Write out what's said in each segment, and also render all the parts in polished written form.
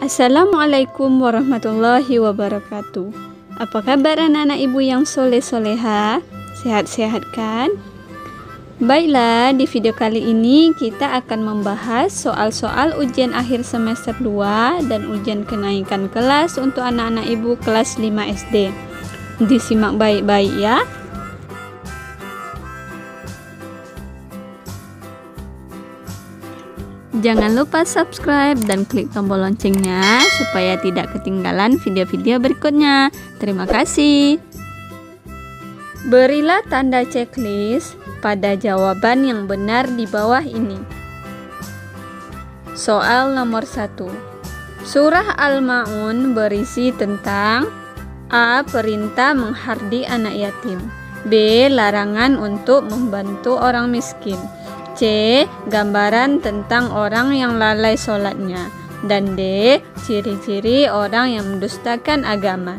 Assalamualaikum warahmatullahi wabarakatuh. Apa kabar anak-anak ibu yang soleh-soleha? Sehat-sehat kan? Baiklah, di video kali ini kita akan membahas soal-soal ujian akhir semester 2 dan ujian kenaikan kelas untuk anak-anak ibu kelas 5 SD. Disimak baik-baik ya. Jangan lupa subscribe dan klik tombol loncengnya supaya tidak ketinggalan video-video berikutnya. Terima kasih. Berilah tanda checklist pada jawaban yang benar di bawah ini. Soal nomor 1. Surah Al-Ma'un berisi tentang A. Perintah menghardik anak yatim, B. Larangan untuk membantu orang miskin, C. Gambaran tentang orang yang lalai sholatnya, dan D. Ciri-ciri orang yang mendustakan agama.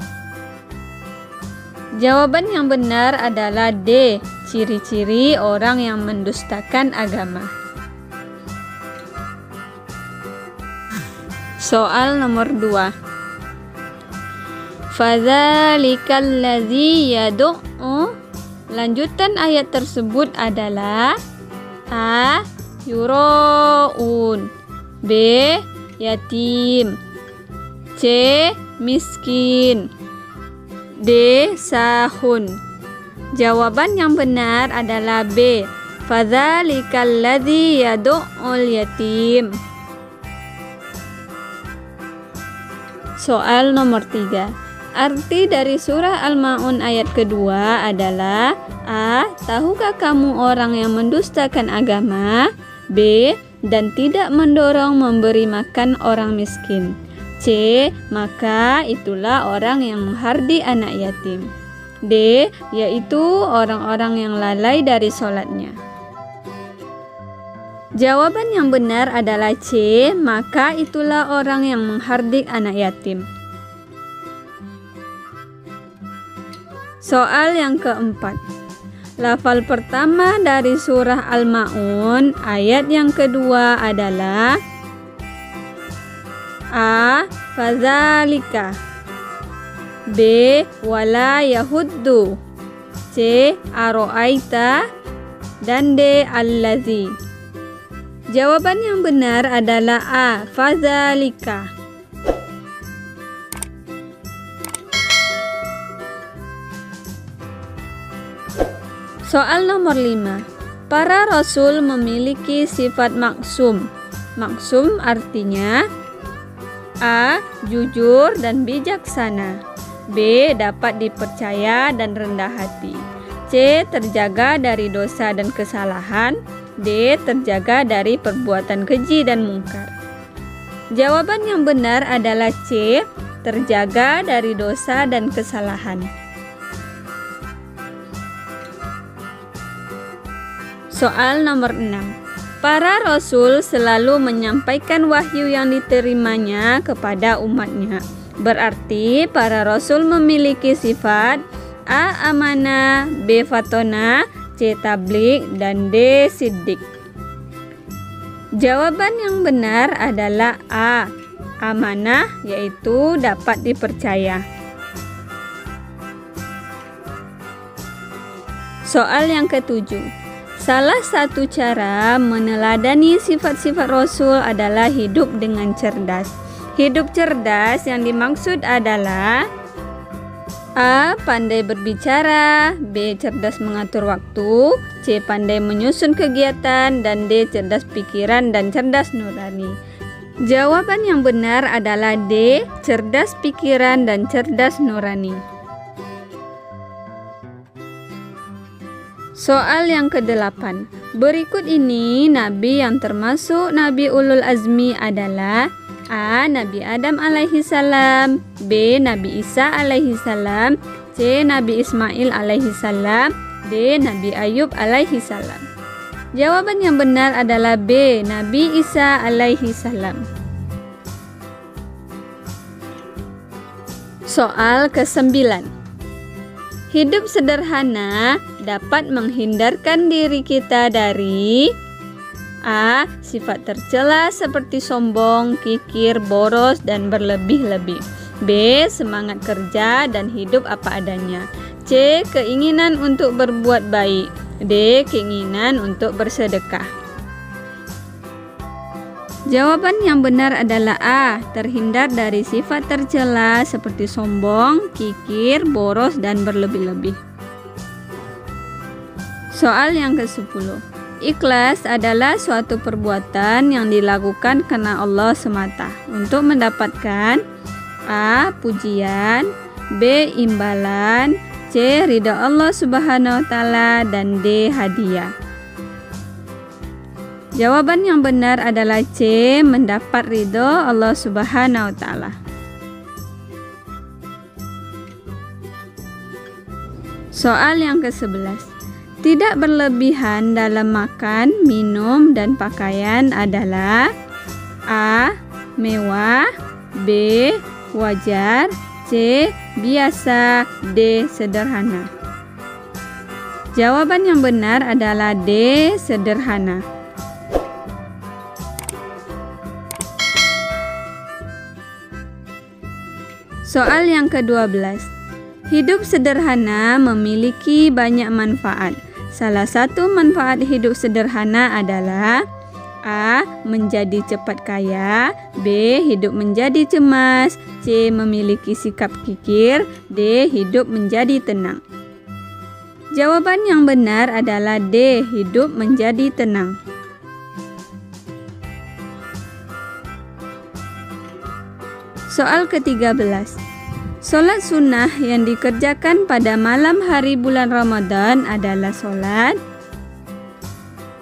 Jawaban yang benar adalah D. Ciri-ciri orang yang mendustakan agama. Soal nomor 2. Fadzalikal ladzi yad'u. Lanjutan ayat tersebut adalah A. Yura'un, B. Yatim, C. Miskin, D. Sahun. Jawaban yang benar adalah B. Fadzalikal ladzi yad'ul yatim. Soal nomor 3. Arti dari surah Al-Ma'un ayat kedua adalah A. Tahukah kamu orang yang mendustakan agama? B. Dan tidak mendorong memberi makan orang miskin, C. Maka itulah orang yang menghardik anak yatim, D. Yaitu orang-orang yang lalai dari sholatnya. Jawaban yang benar adalah C. Maka itulah orang yang menghardik anak yatim. Soal yang keempat. Lafal pertama dari surah Al-Ma'un ayat yang kedua adalah A. Fadzalika, B. Wala yahuddu, C. Aro'aita, dan D. Allazi. Jawaban yang benar adalah A. Fadzalika. Soal nomor 5. Para rasul memiliki sifat maksum. Maksum artinya A. Jujur dan bijaksana, B. Dapat dipercaya dan rendah hati, C. Terjaga dari dosa dan kesalahan, D. Terjaga dari perbuatan keji dan mungkar. Jawaban yang benar adalah C. Terjaga dari dosa dan kesalahan. Soal nomor 6. Para rasul selalu menyampaikan wahyu yang diterimanya kepada umatnya. Berarti para rasul memiliki sifat A. Amanah, B. Fatona, C. Tabligh, dan D. Siddiq. Jawaban yang benar adalah A. Amanah, yaitu dapat dipercaya. Soal yang ketujuh. Salah satu cara meneladani sifat-sifat Rasul adalah hidup dengan cerdas. Hidup cerdas yang dimaksud adalah A. Pandai berbicara, B. Cerdas mengatur waktu, C. Pandai menyusun kegiatan, dan D. Cerdas pikiran dan cerdas nurani. Jawaban yang benar adalah D. Cerdas pikiran dan cerdas nurani. Soal yang ke-8. Berikut ini nabi yang termasuk nabi ulul azmi adalah A. Nabi Adam alaihi salam, B. Nabi Isa alaihi salam, C. Nabi Ismail alaihi salam, D. Nabi Ayub alaihi salam. Jawaban yang benar adalah B. Nabi Isa alaihi salam. Soal ke-9. Hidup sederhana dapat menghindarkan diri kita dari A. Sifat tercela seperti sombong, kikir, boros, dan berlebih-lebih. B. Semangat kerja dan hidup apa adanya. C. Keinginan untuk berbuat baik. D. Keinginan untuk bersedekah. Jawaban yang benar adalah A. Terhindar dari sifat tercela seperti sombong, kikir, boros, dan berlebih-lebih. Soal yang ke-10. Ikhlas adalah suatu perbuatan yang dilakukan karena Allah semata untuk mendapatkan A. Pujian, B. Imbalan, C. Ridha Allah Subhanahu wa Ta'ala, dan D. Hadiah. Jawaban yang benar adalah C. Mendapat ridho Allah Subhanahu wa Ta'ala. Soal yang ke-11. Tidak berlebihan dalam makan, minum, dan pakaian adalah A. Mewah, B. Wajar, C. Biasa, D. Sederhana. Jawaban yang benar adalah D. Sederhana. Soal yang ke-12. Hidup sederhana memiliki banyak manfaat. Salah satu manfaat hidup sederhana adalah A. Menjadi cepat kaya, B. Hidup menjadi cemas, C. Memiliki sikap kikir, D. Hidup menjadi tenang. Jawaban yang benar adalah D. Hidup menjadi tenang. Soal ke-13. Solat sunnah yang dikerjakan pada malam hari bulan Ramadan adalah solat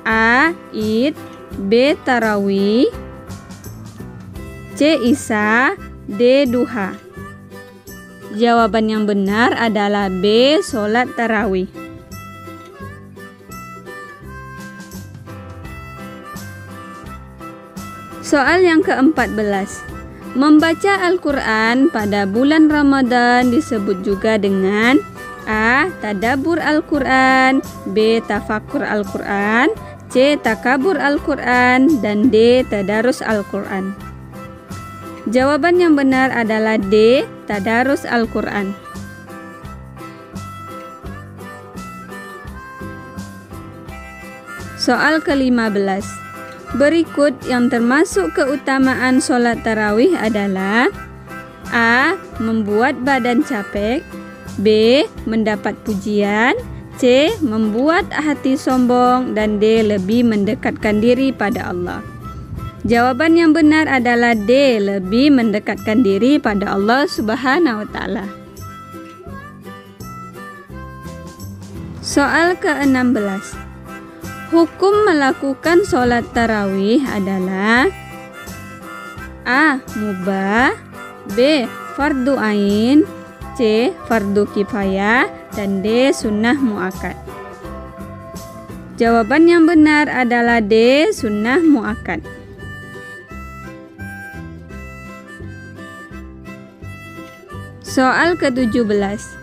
A. Id, B. Tarawih, C. Isya, D. Duha. Jawaban yang benar adalah B. Solat tarawih. Soal yang ke-14. Membaca Al-Quran pada bulan Ramadan disebut juga dengan A. Tadabbur Al-Quran, B. Tafakkur Al-Quran, C. Takabur Al-Quran, dan D. Tadarus Al-Quran. Jawaban yang benar adalah D. Tadarus Al-Quran. Soal ke-15. Berikut yang termasuk keutamaan sholat tarawih adalah A. Membuat badan capek, B. Mendapat pujian, C. Membuat hati sombong, dan D. Lebih mendekatkan diri pada Allah. Jawaban yang benar adalah D. Lebih mendekatkan diri pada Allah Subhanahu wa Ta'ala. Soal ke-16. Hukum melakukan sholat tarawih adalah A. Mubah, B. Fardu ain, C. Fardu kifayah, dan D. Sunnah muakkad. Jawaban yang benar adalah D. Sunnah muakkad. Soal ke-17.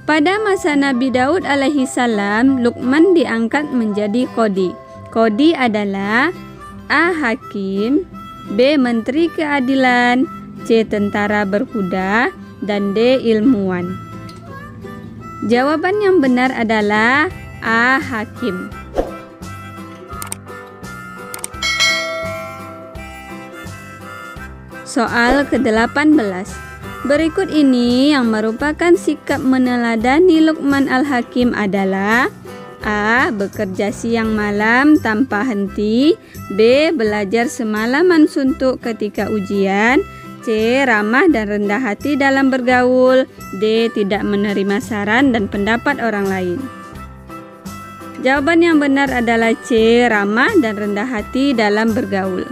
Pada masa Nabi Daud alaihi salam, Luqman diangkat menjadi qadhi. Qadhi adalah A. Hakim, B. Menteri Keadilan, C. Tentara berkuda, dan D. Ilmuwan. Jawaban yang benar adalah A. Hakim. Soal ke-18. Berikut ini yang merupakan sikap meneladani Luqman Al-Hakim adalah A. Bekerja siang malam tanpa henti, B. Belajar semalaman suntuk ketika ujian, C. Ramah dan rendah hati dalam bergaul, D. Tidak menerima saran dan pendapat orang lain. Jawaban yang benar adalah C. Ramah dan rendah hati dalam bergaul.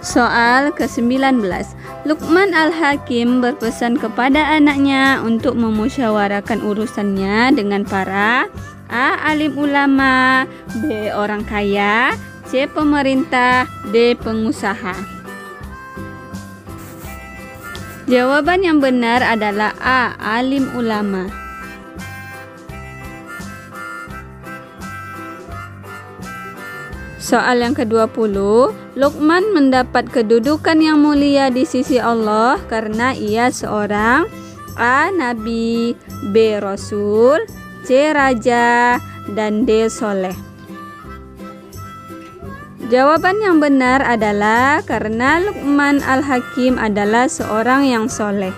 Soal ke-19. Luqman Al-Hakim berpesan kepada anaknya untuk memusyawarahkan urusannya dengan para A. Alim ulama, B. Orang kaya, C. Pemerintah, D. Pengusaha. Jawaban yang benar adalah A. Alim ulama. Soal yang ke-20, Luqman mendapat kedudukan yang mulia di sisi Allah karena ia seorang A. Nabi, B. Rasul, C. Raja, dan D. Soleh. Jawaban yang benar adalah karena Luqman Al-Hakim adalah seorang yang soleh.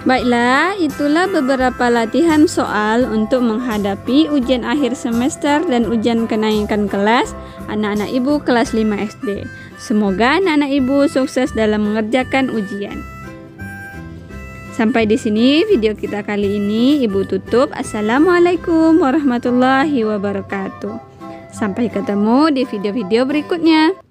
Baiklah, itulah beberapa latihan soal untuk menghadapi ujian akhir semester dan ujian kenaikan kelas anak-anak ibu kelas 5 SD. Semoga anak-anak ibu sukses dalam mengerjakan ujian. Sampai di sini video kita kali ini. Ibu tutup. Assalamualaikum warahmatullahi wabarakatuh. Sampai ketemu di video-video berikutnya.